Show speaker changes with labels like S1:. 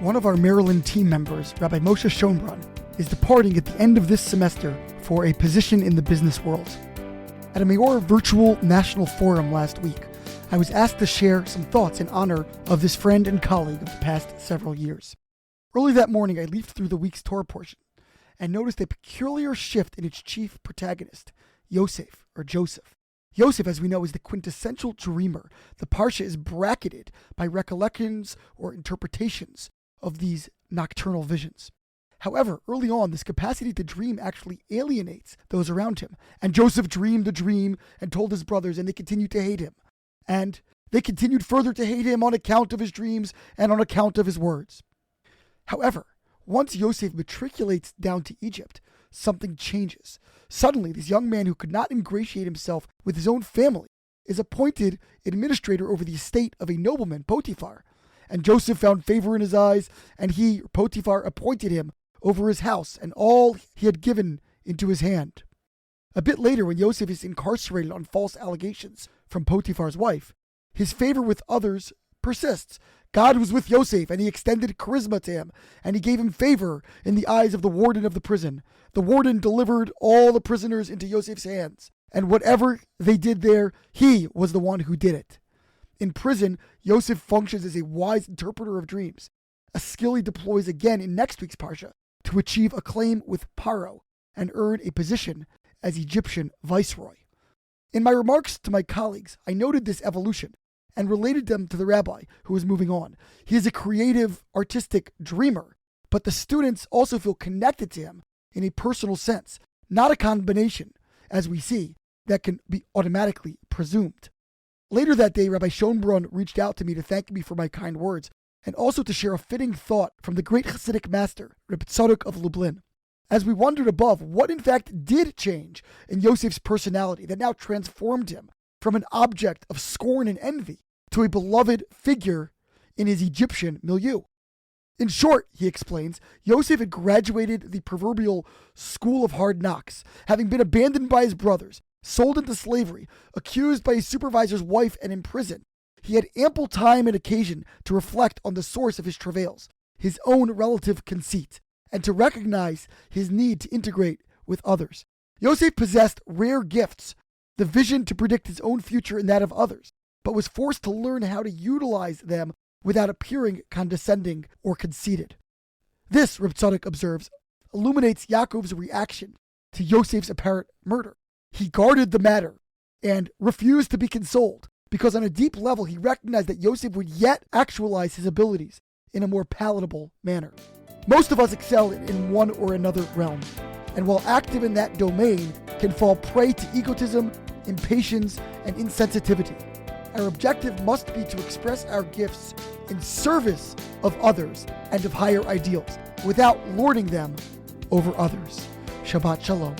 S1: One of our Maryland team members, Rabbi Moshe Schonbrun, is departing at the end of this semester for a position in the business world. At a Mayor Virtual National Forum last week, I was asked to share some thoughts in honor of this friend and colleague of the past several years. Early that morning, I leafed through the week's Torah portion and noticed a peculiar shift in its chief protagonist, Yosef, or Joseph. Yosef, as we know, is the quintessential dreamer. The Parsha is bracketed by recollections or interpretations of these nocturnal visions. However, early on, this capacity to dream actually alienates those around him. And Joseph dreamed a dream and told his brothers, and they continued to hate him. And they continued further to hate him on account of his dreams and on account of his words. However, once Yosef matriculates down to Egypt, something changes. Suddenly, this young man who could not ingratiate himself with his own family is appointed administrator over the estate of a nobleman, Potiphar. And Joseph found favor in his eyes, and he, Potiphar, appointed him over his house and all he had given into his hand. A bit later, when Yosef is incarcerated on false allegations from Potiphar's wife, his favor with others persists. God was with Yosef, and he extended charisma to him, and he gave him favor in the eyes of the warden of the prison. The warden delivered all the prisoners into Yosef's hands, and whatever they did there, he was the one who did it. In prison, Yosef functions as a wise interpreter of dreams, a skill he deploys again in next week's Parsha to achieve acclaim with Paro and earn a position as Egyptian viceroy. In my remarks to my colleagues, I noted this evolution and related them to the rabbi who is moving on. He is a creative, artistic dreamer, but the students also feel connected to him in a personal sense, not a combination, as we see, that can be automatically presumed. Later that day, Rabbi Schonbrun reached out to me to thank me for my kind words and also to share a fitting thought from the great Hasidic master, Reb Tzadok of Lublin. As we wondered above, what in fact did change in Yosef's personality that now transformed him from an object of scorn and envy to a beloved figure in his Egyptian milieu? In short, he explains, Yosef had graduated the proverbial school of hard knocks, having been abandoned by his brothers, sold into slavery, accused by his supervisor's wife, and imprisoned. He had ample time and occasion to reflect on the source of his travails, his own relative conceit, and to recognize his need to integrate with others. Yosef possessed rare gifts, the vision to predict his own future and that of others, but was forced to learn how to utilize them without appearing condescending or conceited. This, Reb Tzadok observes, illuminates Yaakov's reaction to Yosef's apparent murder. He guarded the matter and refused to be consoled because on a deep level he recognized that Yosef would yet actualize his abilities in a more palatable manner. Most of us excel in one or another realm, and while active in that domain, can fall prey to egotism, impatience, and insensitivity. Our objective must be to express our gifts in service of others and of higher ideals, without lording them over others. Shabbat Shalom.